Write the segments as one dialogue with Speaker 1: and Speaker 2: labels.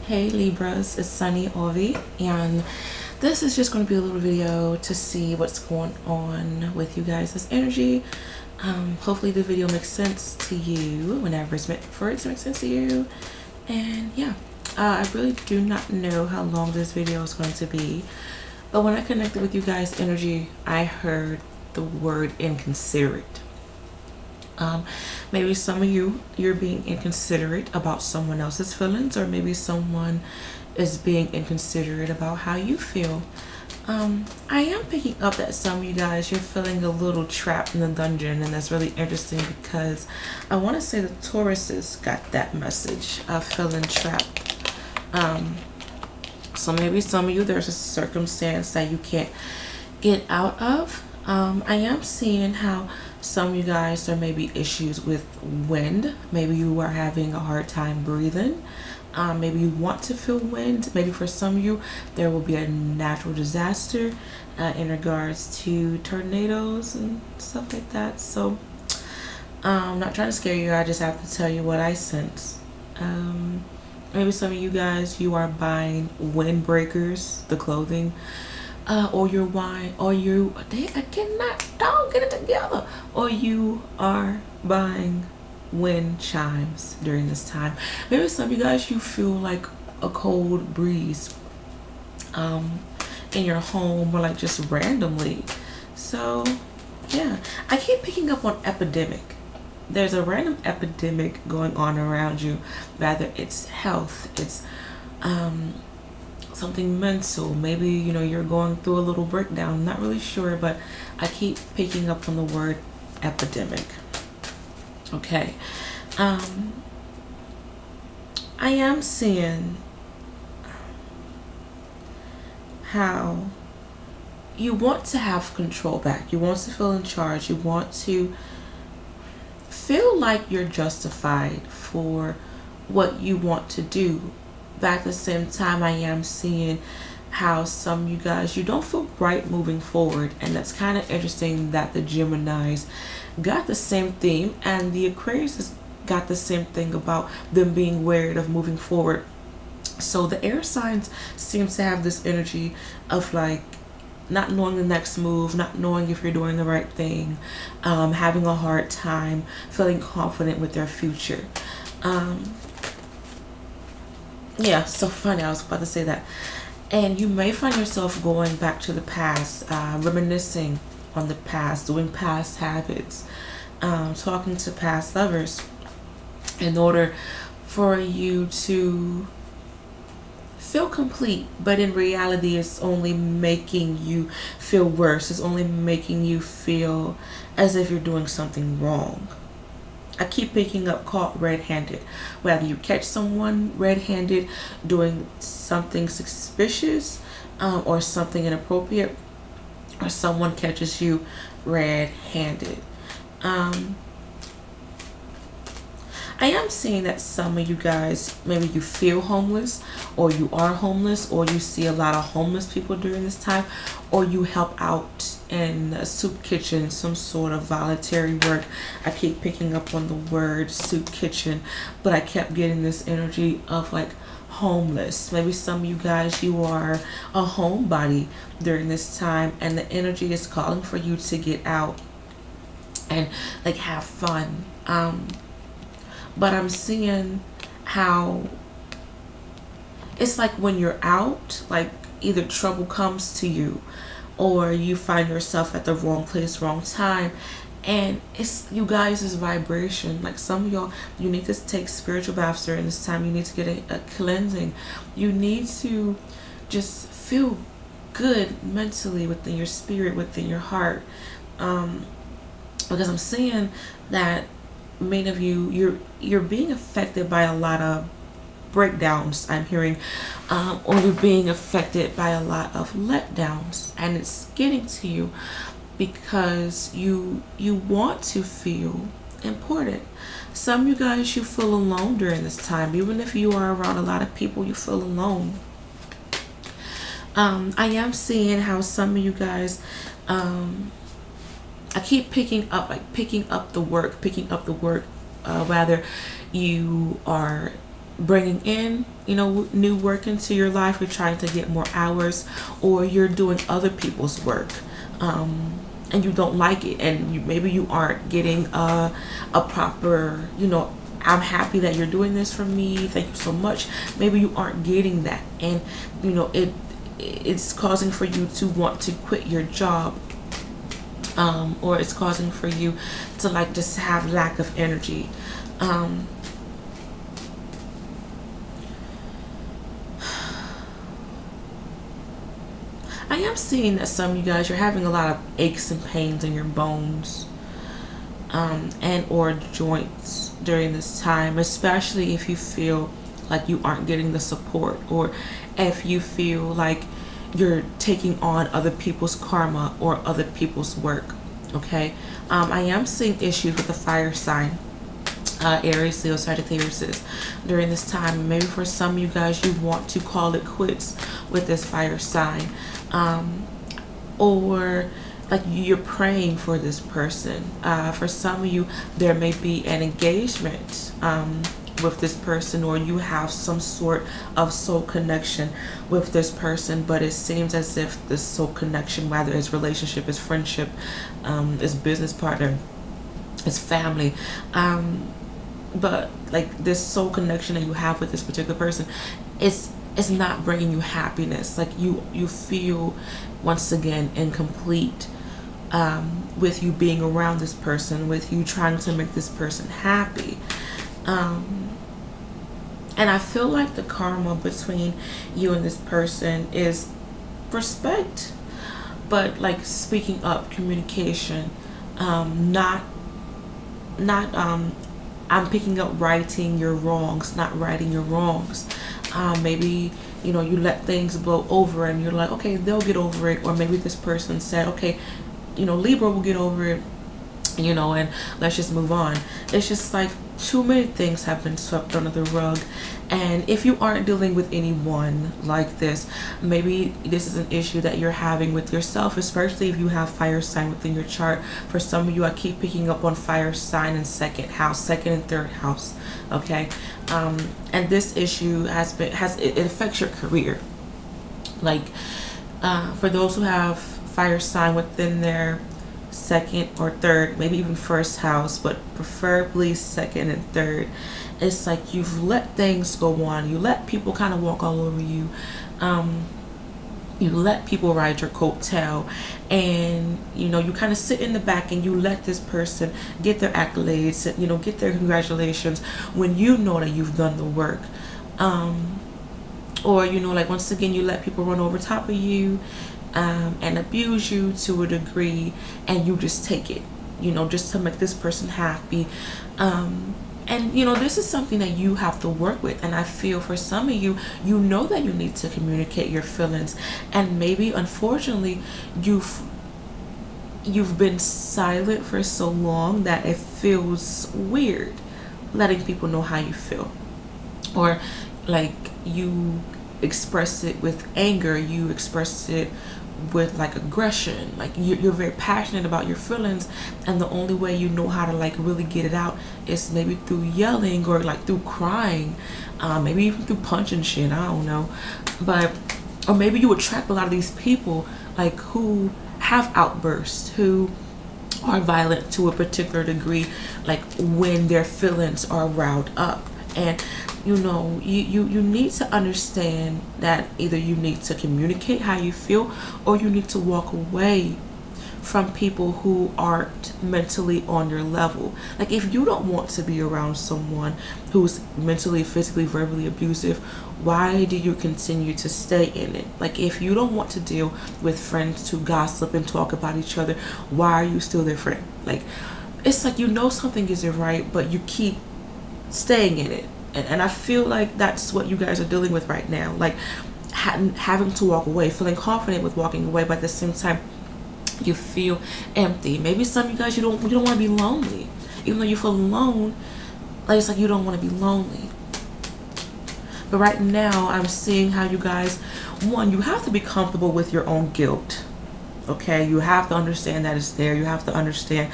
Speaker 1: Hey Libras, it's Sunny Ovi, and this is just going to be a little video to see what's going on with you guys' energy. Hopefully the video makes sense to you whenever it's meant for it to make sense to you. And yeah, I really do not know how long this video is going to be, but when I connected with you guys' energy, I heard the word inconsiderate. Maybe some of you're being inconsiderate about someone else's feelings, or maybe someone is being inconsiderate about how you feel. I am picking up that some of you guys, you're feeling a little trapped in the dungeon, and that's really interesting because I want to say the Tauruses got that message of feeling trapped. So maybe some of you, there's a circumstance that you can't get out of. I am seeing how some of you guys, there may be issues with wind. Maybe you are having a hard time breathing. Maybe you want to feel wind. Maybe for some of you, there will be a natural disaster in regards to tornadoes and stuff like that. So I'm not trying to scare you. I just have to tell you what I sense. Maybe some of you guys, you are buying windbreakers, the clothing. Or you're buying, or don't get it together, or you are buying wind chimes during this time. Maybe some of you guys, you feel like a cold breeze in your home, or like just randomly. So yeah, I keep picking up on epidemic. There's a random epidemic going on around you, rather it's health, it's something mental. Maybe you're going through a little breakdown. I'm not really sure, but I keep picking up on the word epidemic. Okay, I am seeing how you want to have control back. You want to feel in charge. You want to feel like you're justified for what you want to do. But at the same time, I am seeing how some of you guys, you don't feel right moving forward. And that's kind of interesting that the Geminis got the same theme, and the Aquarius got the same thing about them being wary of moving forward. So the air signs seems to have this energy of like not knowing the next move, not knowing if you're doing the right thing, having a hard time feeling confident with their future. Yeah, so funny, I was about to say that. And you may find yourself going back to the past, reminiscing on the past, doing past habits, talking to past lovers in order for you to feel complete. But in reality, it's only making you feel worse. It's only making you feel as if you're doing something wrong. I keep picking up caught red-handed. Whether you catch someone red-handed doing something suspicious or something inappropriate, or someone catches you red-handed. I am seeing that some of you guys, maybe you feel homeless, or you are homeless, or you see a lot of homeless people during this time, or you help out in a soup kitchen, some sort of voluntary work. I keep picking up on the word soup kitchen, but I kept getting this energy of like homeless. Maybe some of you guys, you are a homebody during this time, and the energy is calling for you to get out and like have fun. But I'm seeing how it's like when you're out, like either trouble comes to you, or you find yourself at the wrong place, wrong time, and it's you guys' vibration. Like some of y'all, you need to take spiritual baths during this time. You need to get a cleansing. You need to just feel good mentally, within your spirit, within your heart, because I'm seeing that many of you, you're being affected by a lot of breakdowns, I'm hearing, or you're being affected by a lot of letdowns, and it's getting to you because you want to feel important. Some of you guys, you feel alone during this time. Even if you are around a lot of people, you feel alone. I am seeing how some of you guys, I keep picking up the work, rather you are bringing in, you know, new work into your life. You're trying to get more hours, or you're doing other people's work, and you don't like it, and maybe you aren't getting a proper, you know, I'm happy that you're doing this for me, thank you so much. Maybe you aren't getting that, and you know, it's causing for you to want to quit your job, or it's causing for you to like just have lack of energy. I am seeing that some of you guys, you're having a lot of aches and pains in your bones, and or joints during this time, especially if you feel like you aren't getting the support, or if you feel like you're taking on other people's karma or other people's work. Okay, I am seeing issues with the fire sign, Aries, Leo, Sagittarius during this time. Maybe for some of you guys, you want to call it quits with this fire sign, or like you're praying for this person. For some of you, there may be an engagement with this person, or you have some sort of soul connection with this person, but it seems as if this soul connection, whether it's relationship, it's friendship, it's business partner, it's family, but like this soul connection that you have with this particular person, it's not bringing you happiness. Like you feel once again incomplete with you being around this person, with you trying to make this person happy. And I feel like the karma between you and this person is respect, but like speaking up, communication, not I'm picking up righting your wrongs, not righting your wrongs. Maybe, you know, you let things blow over and you're like, okay, they'll get over it. Or maybe this person said, okay, you know, Libra will get over it, you know, and let's just move on. It's just like too many things have been swept under the rug. And if you aren't dealing with anyone like this, maybe this is an issue that you're having with yourself, especially if you have fire sign within your chart. For some of you, I keep picking up on fire sign in second house, second and third house. Okay, and this issue it affects your career. Like for those who have fire sign within their second or third, maybe even first house, but preferably second and third, it's like you've let things go on. You let people kind of walk all over you. You let people ride your coattail, and you know, you kind of sit in the back and you let this person get their accolades, you know, get their congratulations when you know that you've done the work. Or you know, like once again, you let people run over top of you and abuse you to a degree, and you just take it, you know, just to make this person happy. And you know, this is something that you have to work with. And I feel for some of you, you know that you need to communicate your feelings, and maybe unfortunately you've been silent for so long that it feels weird letting people know how you feel. Or like you express it with anger, you express it with like aggression, like you're very passionate about your feelings, and the only way you know how to like really get it out is maybe through yelling, or like through crying, maybe even through punching shit, I don't know. But or maybe you attract a lot of these people like who have outbursts, who are violent to a particular degree, like when their feelings are riled up. And you know, you need to understand that either you need to communicate how you feel, or you need to walk away from people who aren't mentally on your level. Like if you don't want to be around someone who's mentally, physically, verbally abusive, why do you continue to stay in it? Like if you don't want to deal with friends to gossip and talk about each other, why are you still their friend? Like it's like, you know, something isn't right, but you keep staying in it. And I feel like that's what you guys are dealing with right now, like having to walk away, feeling confident with walking away, but at the same time you feel empty. Maybe some of you guys, you don't want to be lonely, even though you feel alone. Like it's like you don't want to be lonely. But right now I'm seeing how you guys, one, you have to be comfortable with your own guilt. Okay, you have to understand that it's there. You have to understand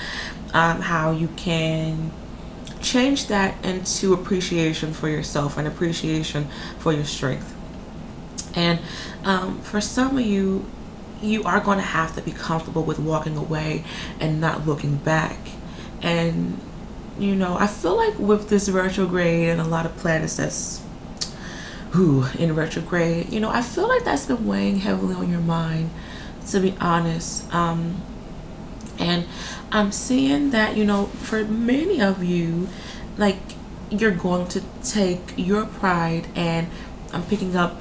Speaker 1: how you can change that into appreciation for yourself and appreciation for your strength. And for some of you, you are going to have to be comfortable with walking away and not looking back. And you know, I feel like with this retrograde and a lot of planets that's in retrograde, you know, I feel like that's been weighing heavily on your mind, to be honest. And I'm seeing that, you know, for many of you, like, you're going to take your pride, and I'm picking up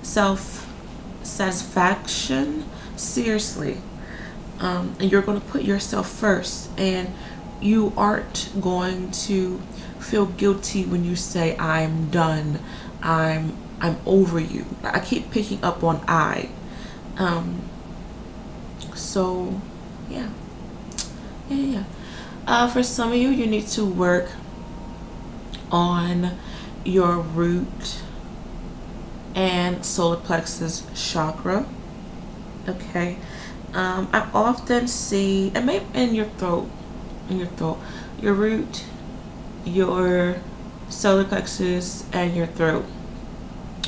Speaker 1: self-satisfaction seriously. And you're going to put yourself first, and you aren't going to feel guilty when you say, I'm done, I'm over you. I keep picking up on so yeah. For some of you, you need to work on your root and solar plexus chakra. Okay. I often see, and maybe in your throat, your root, your solar plexus, and your throat.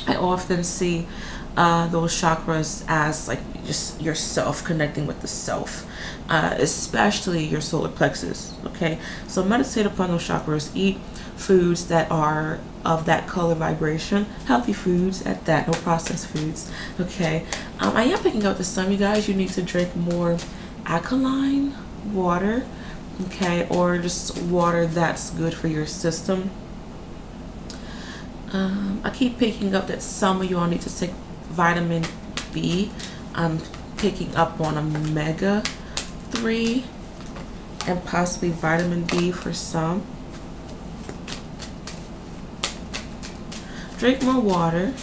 Speaker 1: I often see those chakras as like just yourself, connecting with the self, especially your solar plexus. Okay, so meditate upon those chakras. Eat foods that are of that color vibration, healthy foods at that, no processed foods. Okay, I am picking up the some, you guys, you need to drink more alkaline water. Okay, or just water that's good for your system. I keep picking up that some of you all need to take vitamin B. I'm picking up on omega-3 and possibly vitamin D for some. Drink more water.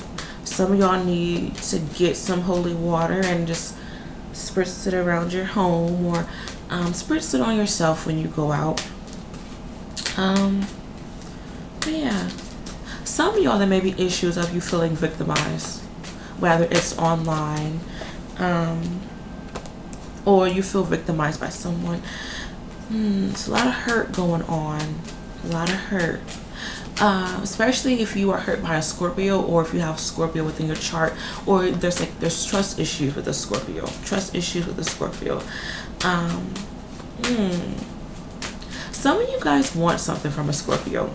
Speaker 1: Some of y'all need to get some holy water and just spritz it around your home, or spritz it on yourself when you go out. But yeah, some of y'all, there may be issues of you feeling victimized, whether it's online, or you feel victimized by someone. It's a lot of hurt going on, a lot of hurt. Especially if you are hurt by a Scorpio, or if you have Scorpio within your chart, or there's trust issues with a Scorpio. Some of you guys want something from a Scorpio.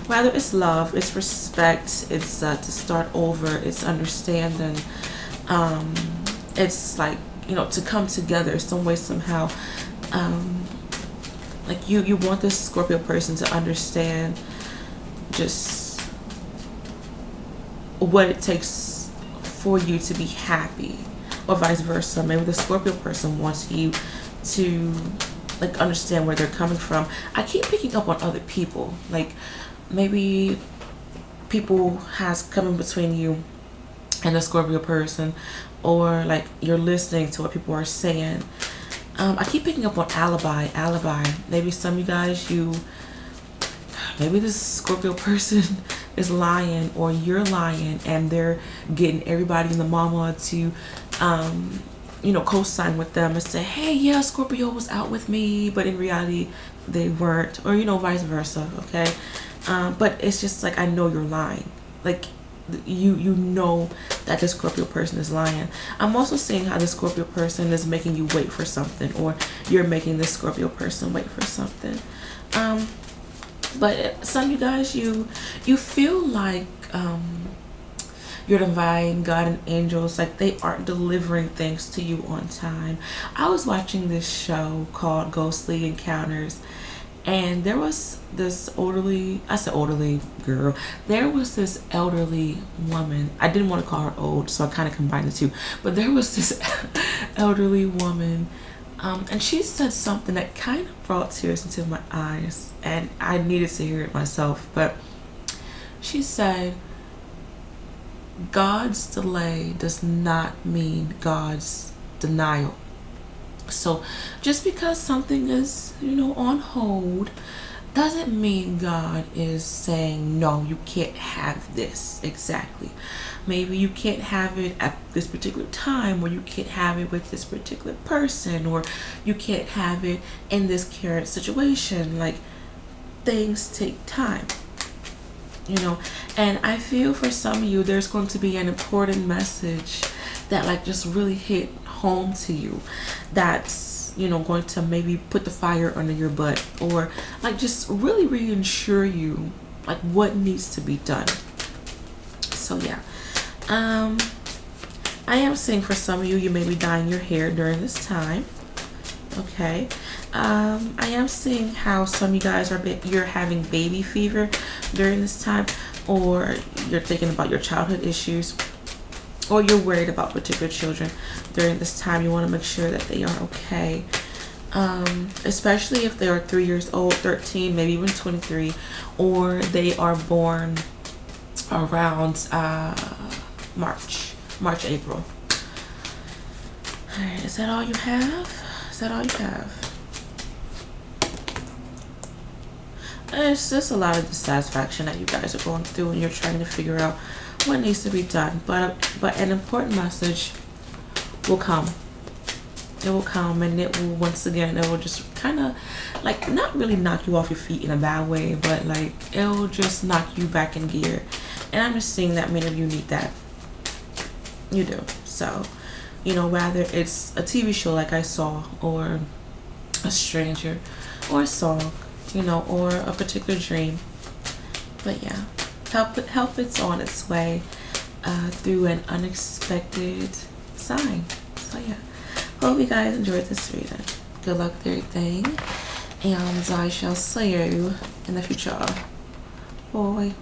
Speaker 1: Whether it's love, it's respect, it's to start over, it's understanding, it's like, you know, to come together some way, somehow. Like you want this Scorpio person to understand just what it takes for you to be happy, or vice versa. Maybe the Scorpio person wants you to like understand where they're coming from. I keep picking up on other people, like maybe people has come in between you and the Scorpio person, or like you're listening to what people are saying. I keep picking up on alibi. Maybe some of you guys, maybe this Scorpio person is lying, or you're lying, and they're getting everybody in the mama to, you know, co-sign with them and say, hey, yeah, Scorpio was out with me, but in reality, they weren't, or, you know, vice versa, okay? But it's just like, I know you're lying. Like, you know that the Scorpio person is lying. I'm also seeing how the Scorpio person is making you wait for something, or you're making the Scorpio person wait for something. But some of you guys, you feel like your divine God and angels, like they aren't delivering things to you on time. I was watching this show called Ghostly Encounters, and there was this elderly woman. I didn't want to call her old, so I kind of combined the two. But there was this elderly woman, and she said something that kind of brought tears into my eyes, and I needed to hear it myself. But she said, God's delay does not mean God's denial. So just because something is, you know, on hold, doesn't mean God is saying, no, you can't have this exactly. Maybe you can't have it at this particular time, or you can't have it with this particular person, or you can't have it in this current situation. Like, things take time, you know. And I feel for some of you, there's going to be an important message that like just really hit home to you, that's, you know, going to maybe put the fire under your butt, or like just really reassure you like what needs to be done. So yeah, I am seeing for some of you, you may be dyeing your hair during this time. Okay, I am seeing how some of you guys you're having baby fever during this time, or you're thinking about your childhood issues, or you're worried about particular children during this time. You want to make sure that they are okay, especially if they are 3 years old, 13, maybe even 23, or they are born around March, April. All right, is that all you have? Is that all you have? It's just a lot of dissatisfaction that you guys are going through, and you're trying to figure out what needs to be done. But an important message will come. It will come, and it will, once again, it will just kind of like not really knock you off your feet in a bad way, but like it will just knock you back in gear. And I'm just seeing that many of you need that. You do. So, you know, whether it's a TV show like I saw, or a stranger, or a song, you know, or a particular dream. But yeah, help it's on its way through an unexpected sign. So yeah, hope you guys enjoyed this reading. Good luck with everything, and I shall see you in the future. Bye.